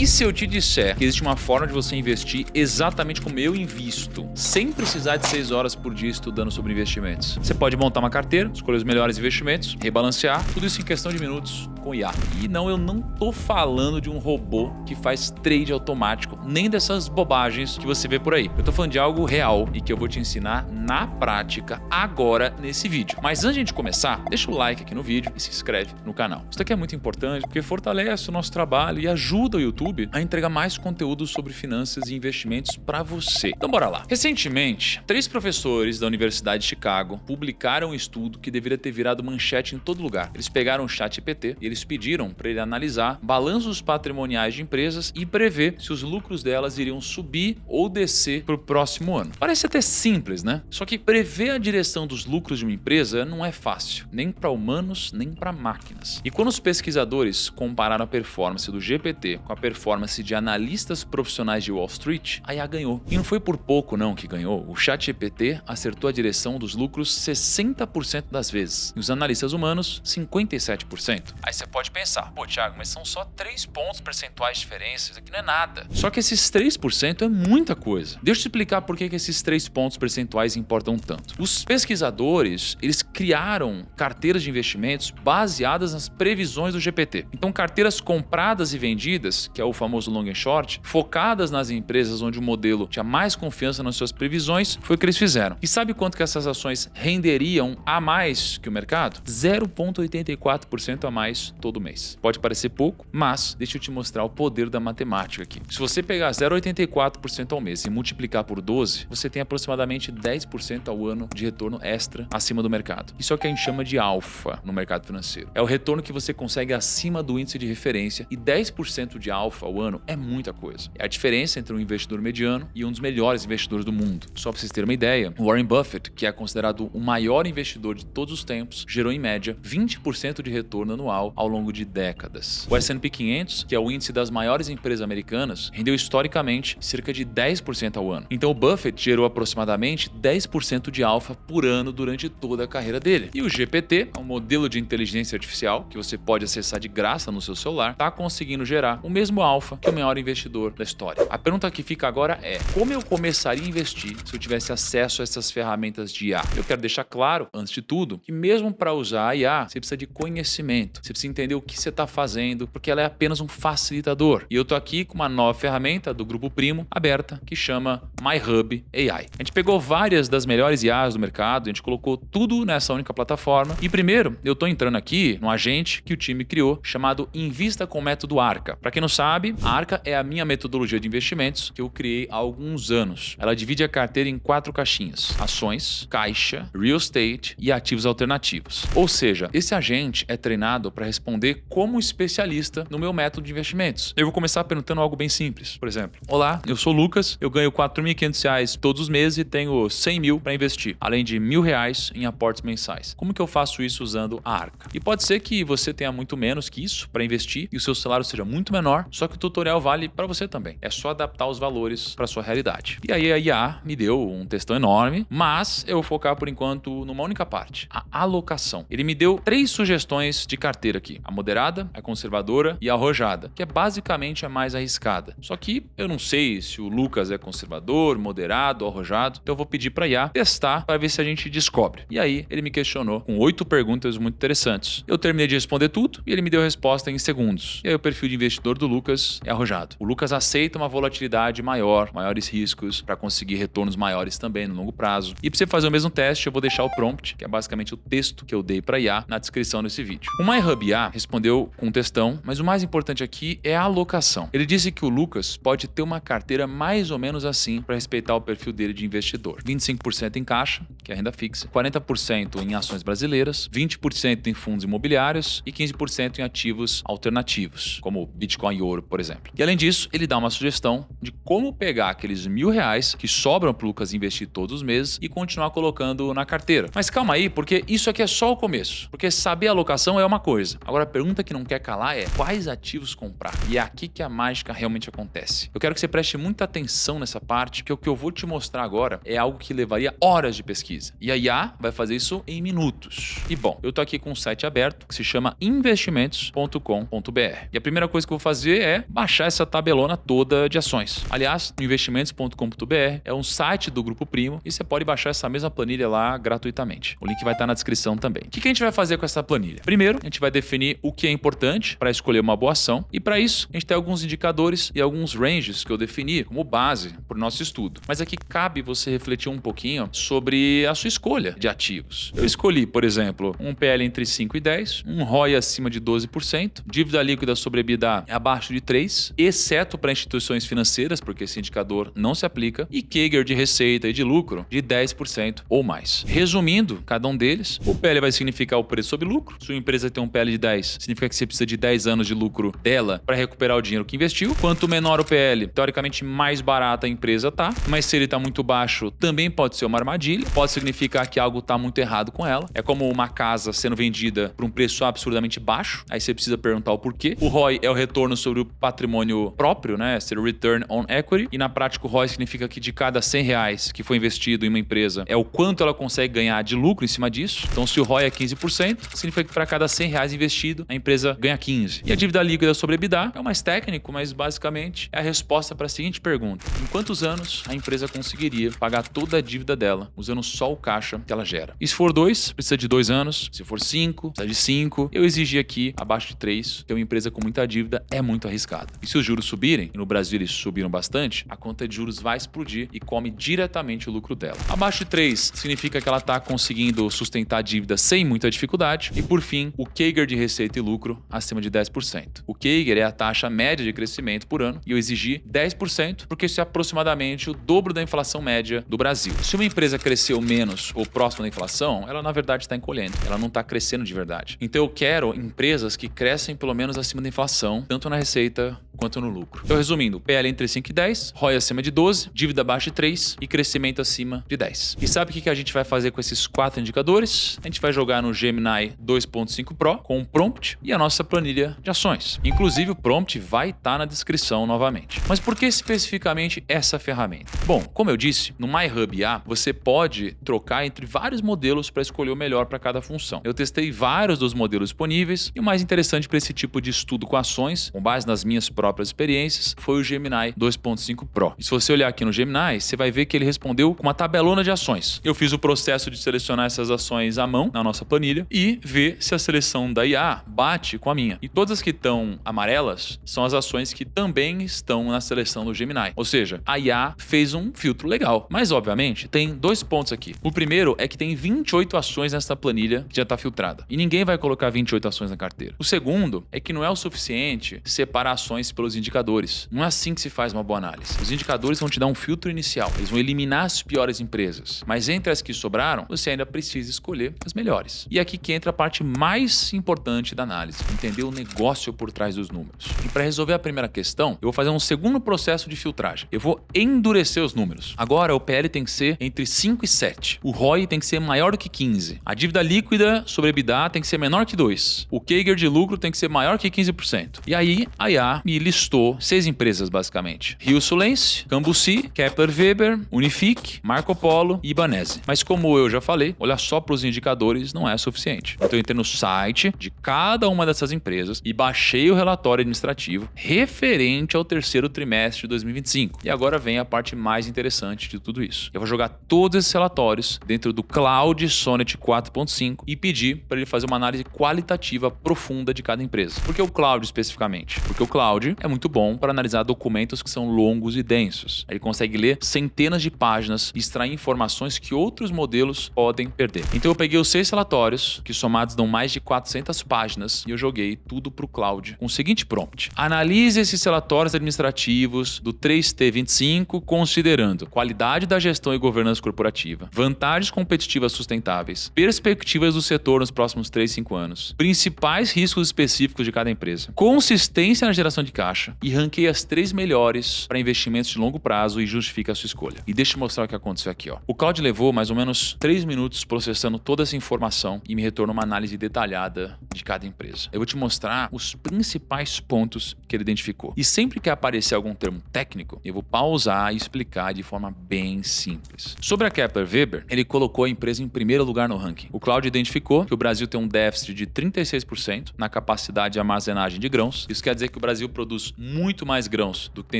E se eu te disser que existe uma forma de você investir exatamente como eu invisto, sem precisar de 6 horas por dia estudando sobre investimentos? Você pode montar uma carteira, escolher os melhores investimentos, rebalancear, tudo isso em questão de minutos com IA. E não, eu não tô falando de um robô que faz trade automático, nem dessas bobagens que você vê por aí. Eu tô falando de algo real e que eu vou te ensinar na prática agora nesse vídeo. Mas antes de começar, deixa o like aqui no vídeo e se inscreve no canal. Isso aqui é muito importante porque fortalece o nosso trabalho e ajuda o YouTube a entregar mais conteúdo sobre finanças e investimentos para você. Então bora lá. Recentemente, 3 professores da Universidade de Chicago publicaram um estudo que deveria ter virado manchete em todo lugar. Eles pegaram o ChatGPT e eles pediram para ele analisar balanços patrimoniais de empresas e prever se os lucros delas iriam subir ou descer para o próximo ano. Parece até simples, né? Só que prever a direção dos lucros de uma empresa não é fácil, nem para humanos, nem para máquinas. E quando os pesquisadores compararam a performance do GPT com a performance de analistas profissionais de Wall Street, a IA ganhou. E não foi por pouco não que ganhou. O ChatGPT acertou a direção dos lucros 60% das vezes e os analistas humanos 57%. Aí você pode pensar, pô Thiago, mas são só 3 pontos percentuais de diferença, isso aqui não é nada. Só que esses 3% é muita coisa. Deixa eu te explicar por que esses 3 pontos percentuais importam tanto. Os pesquisadores, eles criaram carteiras de investimentos baseadas nas previsões do GPT. Então carteiras compradas e vendidas, que é o famoso long and short, focadas nas empresas onde o modelo tinha mais confiança nas suas previsões, foi o que eles fizeram. E sabe quanto que essas ações renderiam a mais que o mercado? 0,84% a mais todo mês. Pode parecer pouco, mas deixa eu te mostrar o poder da matemática aqui. Se você pegar 0,84% ao mês e multiplicar por 12, você tem aproximadamente 10% ao ano de retorno extra acima do mercado. Isso é o que a gente chama de alfa no mercado financeiro. É o retorno que você consegue acima do índice de referência e 10% de alfa ao ano é muita coisa. É a diferença entre um investidor mediano e um dos melhores investidores do mundo. Só para vocês terem uma ideia, o Warren Buffett, que é considerado o maior investidor de todos os tempos, gerou em média 20% de retorno anual ao longo de décadas. O S&P 500, que é o índice das maiores empresas americanas, rendeu historicamente cerca de 10% ao ano. Então o Buffett gerou aproximadamente 10% de alfa por ano durante toda a carreira dele. E o GPT, um modelo de inteligência artificial que você pode acessar de graça no seu celular, está conseguindo gerar o mesmo alfa que o maior investidor da história. A pergunta que fica agora é: como eu começaria a investir se eu tivesse acesso a essas ferramentas de IA? Eu quero deixar claro, antes de tudo, que mesmo para usar a IA, você precisa de conhecimento. Você precisa entender o que você está fazendo, porque ela é apenas um facilitador. E eu tô aqui com uma nova ferramenta do Grupo Primo, aberta, que chama MyHub AI. A gente pegou várias das melhores IAs do mercado, a gente colocou tudo nessa única plataforma. E primeiro, eu tô entrando aqui num agente que o time criou, chamado Invista com o Método Arca. Para quem não sabe, a Arca é a minha metodologia de investimentos que eu criei há alguns anos. Ela divide a carteira em 4 caixinhas: ações, caixa, real estate e ativos alternativos. Ou seja, esse agente é treinado para responder como especialista no meu método de investimentos. Eu vou começar perguntando algo bem simples. Por exemplo, olá, eu sou o Lucas, eu ganho R$4.500 todos os meses e tenho 100 mil para investir, além de R$1.000 em aportes mensais. Como que eu faço isso usando a Arca? E pode ser que você tenha muito menos que isso para investir e o seu salário seja muito menor, só que o tutorial vale para você também. É só adaptar os valores para sua realidade. E aí a IA me deu um textão enorme, mas eu vou focar por enquanto numa única parte: a alocação. Ele me deu 3 sugestões de carteira aqui: a moderada, a conservadora e a arrojada, que é basicamente a mais arriscada. Só que eu não sei se o Lucas é conservador, moderado ou arrojado, então eu vou pedir para a IA testar para ver se a gente descobre. E aí ele me questionou com 8 perguntas muito interessantes. Eu terminei de responder tudo e ele me deu a resposta em segundos. E aí o perfil de investidor do Lucas é arrojado. O Lucas aceita uma volatilidade maior, maiores riscos, para conseguir retornos maiores também no longo prazo. E para você fazer o mesmo teste, eu vou deixar o prompt, que é basicamente o texto que eu dei para a IA, na descrição desse vídeo. O MyHub IA respondeu com um textão, mas o mais importante aqui é a alocação. Ele disse que o Lucas pode ter uma carteira mais ou menos assim para respeitar o perfil dele de investidor: 25% em caixa, que é renda fixa, 40% em ações brasileiras, 20% em fundos imobiliários e 15% em ativos alternativos, como Bitcoin e ouro, por exemplo. E além disso, ele dá uma sugestão de como pegar aqueles R$1.000 que sobram para o Lucas investir todos os meses e continuar colocando na carteira. Mas calma aí, porque isso aqui é só o começo. Porque saber a alocação é uma coisa. Agora a pergunta que não quer calar é: quais ativos comprar? E é aqui que a mágica realmente acontece. Eu quero que você preste muita atenção nessa parte, porque o que eu vou te mostrar agora é algo que levaria horas de pesquisa. E a IA vai fazer isso em minutos. E bom, eu tô aqui com um site aberto que se chama investimentos.com.br. E a primeira coisa que eu vou fazer é baixar essa tabelona toda de ações. Aliás, investimentos.com.br é um site do Grupo Primo e você pode baixar essa mesma planilha lá gratuitamente. O link vai estar na descrição também. O que a gente vai fazer com essa planilha? Primeiro, a gente vai definir o que é importante para escolher uma boa ação e para isso a gente tem alguns indicadores e alguns ranges que eu defini como base para o nosso estudo. Mas aqui cabe você refletir um pouquinho sobre a sua escolha de ativos. Eu escolhi, por exemplo, um PL entre 5 e 10, um ROI acima de 12%, dívida líquida sobre EBITDA abaixo de 3, exceto para instituições financeiras, porque esse indicador não se aplica, e CAGR de receita e de lucro de 10% ou mais. Resumindo, cada um deles, o PL vai significar o preço sobre lucro. Sua empresa tem um PL de 10, significa que você precisa de 10 anos de lucro dela para recuperar o dinheiro que investiu. Quanto menor o PL, teoricamente mais barata a empresa tá, mas se ele tá muito baixo, também pode ser uma armadilha, pode significar que algo tá muito errado com ela. É como uma casa sendo vendida por um preço absurdamente baixo, aí você precisa perguntar o porquê. O ROI é o retorno sobre o patrimônio próprio, né? Ser o Return on Equity, e na prática o ROI significa que de cada 100 reais que foi investido em uma empresa, é o quanto ela consegue ganhar de lucro em cima disso. Então se o ROI é 15%, significa que para cada 100 reais investido, a empresa ganha 15. E a dívida líquida sobre EBITDA é o mais técnico, mas basicamente é a resposta para a seguinte pergunta: em quantos anos a empresa conseguiria pagar toda a dívida dela usando só o caixa que ela gera? E se for 2, precisa de 2 anos. Se for 5, precisa de 5. Eu exigi aqui abaixo de 3, que uma empresa com muita dívida é muito arriscada. E se os juros subirem, e no Brasil eles subiram bastante, a conta de juros vai explodir e come diretamente o lucro dela. Abaixo de 3 significa que ela está conseguindo sustentar a dívida sem muita dificuldade. E por fim, o CAGR de receita e lucro acima de 10%. O CAGR é a taxa média de crescimento por ano e eu exigi 10% porque isso é aproximadamente o dobro da inflação média do Brasil. Se uma empresa cresceu menos ou próximo da inflação, ela na verdade está encolhendo, ela não está crescendo de verdade. Então eu quero empresas que crescem pelo menos acima da inflação, tanto na receita quanto no lucro. Então resumindo, PL entre 5 e 10, ROI acima de 12, dívida abaixo de 3 e crescimento acima de 10. E sabe o que a gente vai fazer com esses 4 indicadores? A gente vai jogar no Gemini 2.5 Pro com um prompt e a nossa planilha de ações. Inclusive o prompt vai estar na descrição novamente. Mas por que especificamente essa ferramenta? Bom, como eu disse, no MyHub A você pode trocar entre vários modelos para escolher o melhor para cada função. Eu testei vários dos modelos disponíveis e o mais interessante para esse tipo de estudo com ações, com base nas minhas próprias experiências, foi o Gemini 2.5 Pro. E se você olhar aqui no Gemini, você vai ver que ele respondeu com uma tabelona de ações. Eu fiz o processo de selecionar essas ações à mão na nossa planilha e ver se a seleção da IA bate com a minha. E todas as que estão amarelas são as ações que também estão na seleção do Gemini. Ou seja, a IA fez um filtro legal. Mas, obviamente, tem 2 pontos aqui. O primeiro é que tem 28 ações nessa planilha que já está filtrada. E ninguém vai colocar 28 ações na carteira. O segundo é que não é o suficiente separar ações pelos indicadores. Não é assim que se faz uma boa análise. Os indicadores vão te dar um filtro inicial. Eles vão eliminar as piores empresas. Mas entre as que sobraram, você ainda precisa escolher as melhores. E aqui que entra a parte mais importante da análise. Entender o negócio por trás dos números. E para resolver a primeira questão, eu vou fazer um segundo processo de filtragem. Eu vou endurecer os números. Agora o PL tem que ser entre 5 e 7. O ROI tem que ser maior do que 15. A dívida líquida sobre EBITDA tem que ser menor que 2. O CAGR de lucro tem que ser maior que 15%. E aí a IA me listou 6 empresas basicamente. Rio Sulense, Cambuci, Kepler Weber, Unifique, Marco Polo e Ibanese. Mas como eu já falei, olhar só para os indicadores não é suficiente. Então eu entrei no site de cada uma dessas empresas e baixei o relatório administrativo referente ao terceiro trimestre de 2025. E agora vem a parte mais interessante de tudo isso. Eu vou jogar todos esses relatórios dentro do Cloud Sonnet 4.5 e pedir para ele fazer uma análise qualitativa profunda de cada empresa. Por que o Cloud especificamente? Porque o Cloud é muito bom para analisar documentos que são longos e densos. Ele consegue ler centenas de páginas e extrair informações que outros modelos podem perder. Então eu peguei os 6 relatórios, que somados dão mais de 400 páginas, e eu joguei tudo para o Cloud com o seguinte prompt: analise esses relatórios administrativos do 3T25 considerando qualidade da gestão e governança corporativa, vantagens competitivas sustentáveis, perspectivas do setor nos próximos 3, 5 anos, principais riscos específicos de cada empresa, consistência na geração de caixa e ranqueie as 3 melhores para investimentos de longo prazo e justifique a sua escolha. E deixa eu mostrar o que aconteceu aqui, ó. O Cloud levou mais ou menos 3 minutos processando toda essa informação e me retornou uma análise detalhada de cada empresa. Eu vou te mostrar os principais pontos que ele identificou. E sempre que aparecer algum termo técnico, eu vou pausar e explicar de forma bem simples. Sobre a Kepler Weber, ele colocou a empresa em primeiro lugar no ranking. O Cloud identificou que o Brasil tem um déficit de 36% na capacidade de armazenagem de grãos. Isso quer dizer que o Brasil produz produz muito mais grãos do que tem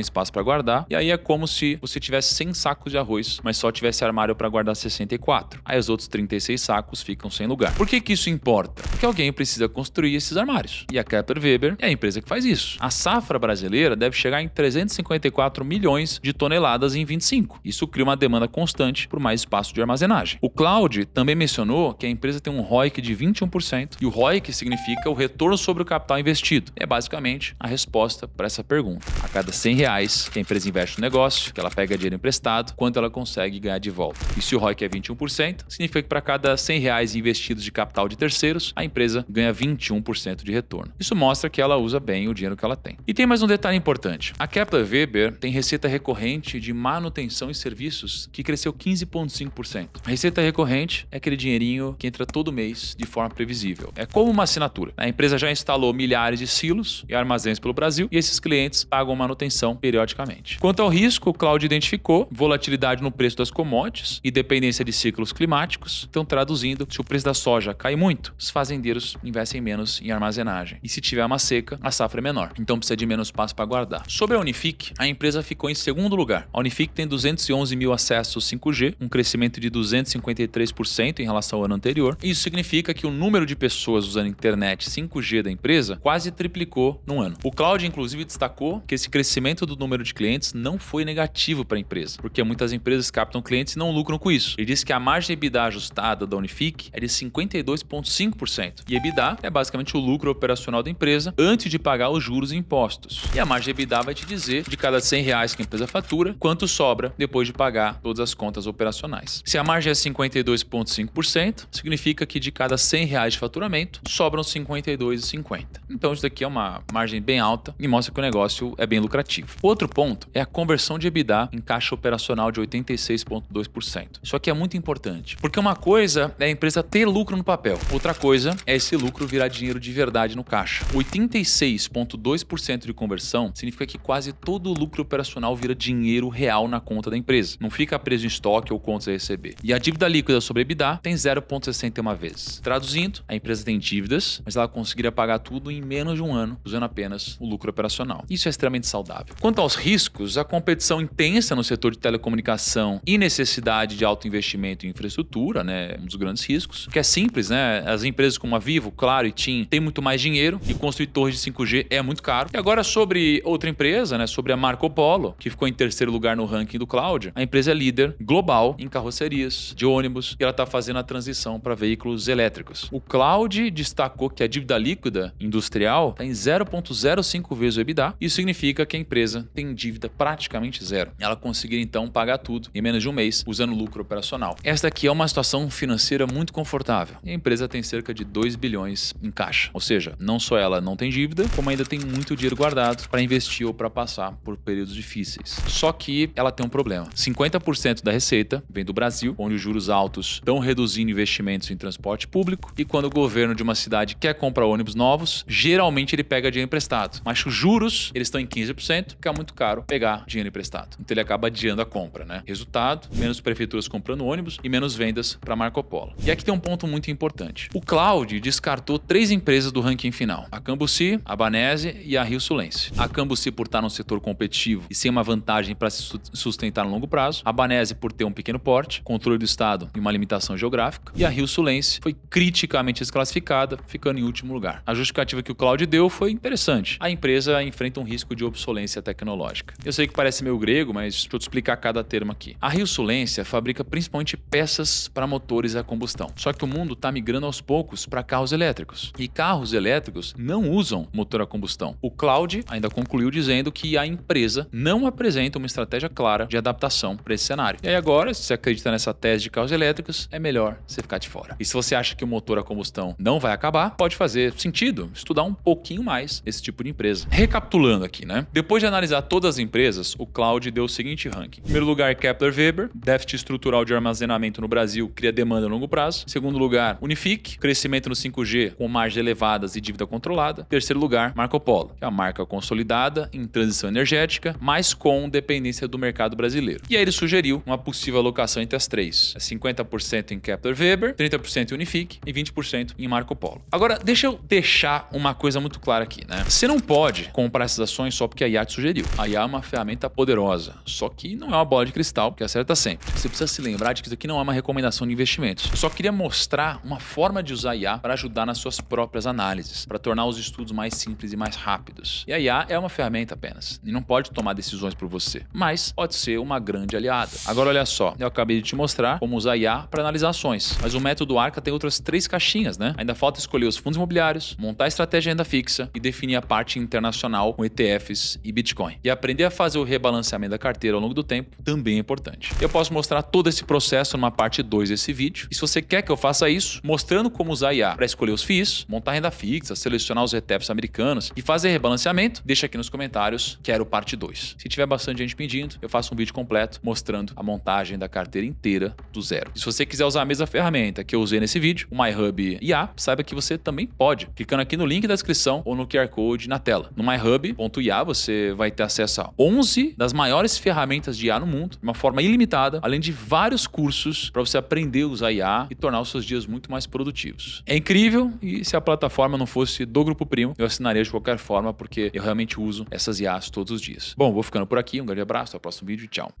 espaço para guardar, e aí é como se você tivesse 100 sacos de arroz, mas só tivesse armário para guardar 64. Aí os outros 36 sacos ficam sem lugar. Por que isso importa? Porque alguém precisa construir esses armários. E a Kepler Weber é a empresa que faz isso. A safra brasileira deve chegar em 354 milhões de toneladas em 25. Isso cria uma demanda constante por mais espaço de armazenagem. O Claude também mencionou que a empresa tem um ROIC de 21%, e o ROIC significa o retorno sobre o capital investido. É basicamente a resposta para essa pergunta. A cada 100 reais que a empresa investe no negócio, que ela pega dinheiro emprestado, quanto ela consegue ganhar de volta. E se o ROIC é 21%, significa que para cada 100 reais investidos de capital de terceiros, a empresa ganha 21% de retorno. Isso mostra que ela usa bem o dinheiro que ela tem. E tem mais um detalhe importante. A Kepler Weber tem receita recorrente de manutenção e serviços que cresceu 15,5%. A receita recorrente é aquele dinheirinho que entra todo mês de forma previsível. É como uma assinatura. A empresa já instalou milhares de silos e armazéns pelo Brasil, e esses clientes pagam manutenção periodicamente. Quanto ao risco, o Claude identificou volatilidade no preço das commodities e dependência de ciclos climáticos. Então, traduzindo, se o preço da soja cai muito, os fazendeiros investem menos em armazenagem. E se tiver uma seca, a safra é menor. Então precisa de menos espaço para guardar. Sobre a Unifique, a empresa ficou em segundo lugar. A Unifique tem 211 mil acessos 5G, um crescimento de 253% em relação ao ano anterior. Isso significa que o número de pessoas usando a internet 5G da empresa quase triplicou num ano. O Claude, inclusive, destacou que esse crescimento do número de clientes não foi negativo para a empresa, porque muitas empresas captam clientes e não lucram com isso. Ele disse que a margem EBITDA ajustada da Unifique é de 52,5%. E EBITDA é basicamente o lucro operacional da empresa antes de pagar os juros e impostos. E a margem EBITDA vai te dizer, de cada 100 reais que a empresa fatura, quanto sobra depois de pagar todas as contas operacionais. Se a margem é 52,5%, significa que de cada 100 reais de faturamento, sobram 52,50. Então isso daqui é uma margem bem alta e mostra que o negócio é bem lucrativo. Outro ponto é a conversão de EBITDA em caixa operacional de 86,2%. Isso aqui é muito importante, porque uma coisa é a empresa ter lucro no papel, outra coisa é esse lucro virar dinheiro de verdade no caixa. 86,2% de conversão significa que quase todo o lucro operacional vira dinheiro real na conta da empresa. Não fica preso em estoque ou contas a receber. E a dívida líquida sobre EBITDA tem 0,61 vezes. Traduzindo, a empresa tem dívidas, mas ela conseguiria pagar tudo em menos de um ano, usando apenas o lucro operacional. Isso é extremamente saudável. Quanto aos riscos, a competição intensa no setor de telecomunicação e necessidade de alto investimento em infraestrutura, né, um dos grandes riscos, que é simples, né? As empresas como a Vivo, Claro e TIM têm muito mais dinheiro e construir torres de 5G é muito caro. E agora sobre outra empresa, né, sobre a Marco Polo, que ficou em terceiro lugar no ranking do Cloud. A empresa é líder global em carrocerias de ônibus e ela está fazendo a transição para veículos elétricos. O Cloud destacou que a dívida líquida industrial está em 0,05 vezes o EBITDA. Isso significa que a empresa tem dívida praticamente zero. Ela conseguiria então pagar tudo em menos de um mês usando lucro operacional. Esta aqui é uma situação financeira muito confortável. E a empresa tem cerca de 2 bilhões em caixa. Ou seja, não só ela não tem dívida, como ainda tem muito dinheiro guardado para investir ou para passar por períodos difíceis. Só que ela tem um problema. 50% da receita vem do Brasil, onde os juros altos estão reduzindo investimentos em transporte público, e quando o governo de uma cidade quer comprar ônibus novos, geralmente ele pega dinheiro emprestado. Mas os juros, eles estão em 15%, fica muito caro pegar dinheiro emprestado. Então ele acaba adiando a compra, né? Resultado, menos prefeituras comprando ônibus e menos vendas para Marco Polo. E aqui tem um ponto muito importante. O Claude descartou 3 empresas do ranking final: a Cambuci, a Banese e a Rio Sulense. A Cambuci por estar num setor competitivo e sem uma vantagem para se sustentar no longo prazo, a Banese por ter um pequeno porte, controle do Estado e uma limitação geográfica, e a Rio Sulense foi criticamente desclassificada, ficando em último lugar. A justificativa que o Claude deu foi interessante. A empresa enfrenta um risco de obsolência tecnológica. Eu sei que parece meio grego, mas deixa eu te explicar cada termo aqui. A Rio Sulense fabrica principalmente peças para motores a combustão. Só que o mundo está migrando aos poucos para carros elétricos. E carros elétricos não usam motor a combustão. O Claude ainda concluiu dizendo que a empresa não apresenta uma estratégia clara de adaptação para esse cenário. E aí agora, se você acredita nessa tese de carros elétricos, é melhor você ficar de fora. E se você acha que o motor a combustão não vai acabar, pode fazer sentido estudar um pouquinho mais esse tipo de empresa. Recapitulando aqui, né? Depois de analisar todas as empresas, o Claude deu o seguinte ranking. Em primeiro lugar, Kepler Weber, déficit estrutural de armazenamento no Brasil cria demanda a longo prazo. Em segundo lugar, Unifique, crescimento no 5G com margens elevadas e dívida controlada. Em terceiro lugar, Marco Polo, que é a marca consolidada em transição energética, mas com dependência do mercado brasileiro. E aí ele sugeriu uma possível alocação entre as três: 50% em Kepler Weber, 30% em Unifique e 20% em Marco Polo. Agora, deixa eu deixar uma coisa muito clara aqui, né? Você não pode pode comprar essas ações só porque a IA te sugeriu. A IA é uma ferramenta poderosa, só que não é uma bola de cristal que acerta sempre. Você precisa se lembrar de que isso aqui não é uma recomendação de investimentos. Eu só queria mostrar uma forma de usar a IA para ajudar nas suas próprias análises, para tornar os estudos mais simples e mais rápidos. E a IA é uma ferramenta apenas, e não pode tomar decisões por você, mas pode ser uma grande aliada. Agora olha só, eu acabei de te mostrar como usar a IA para analisar ações, mas o método ARCA tem outras 3 caixinhas, né? Ainda falta escolher os fundos imobiliários, montar a estratégia de renda fixa e definir a parte internacional com ETFs e Bitcoin. E aprender a fazer o rebalanceamento da carteira ao longo do tempo também é importante. Eu posso mostrar todo esse processo numa parte 2 desse vídeo, e se você quer que eu faça isso, mostrando como usar a IA para escolher os FIIs, montar renda fixa, selecionar os ETFs americanos e fazer rebalanceamento, deixa aqui nos comentários, quero parte 2. Se tiver bastante gente pedindo, eu faço um vídeo completo mostrando a montagem da carteira inteira do zero. E se você quiser usar a mesma ferramenta que eu usei nesse vídeo, o MyHub IA, saiba que você também pode, clicando aqui no link da descrição ou no QR Code na tela. No myhub.ia você vai ter acesso a 11 das maiores ferramentas de IA no mundo, de uma forma ilimitada, além de vários cursos para você aprender a usar IA e tornar os seus dias muito mais produtivos. É incrível, e se a plataforma não fosse do Grupo Primo, eu assinaria de qualquer forma, porque eu realmente uso essas IAs todos os dias. Bom, vou ficando por aqui, um grande abraço, até o próximo vídeo, tchau.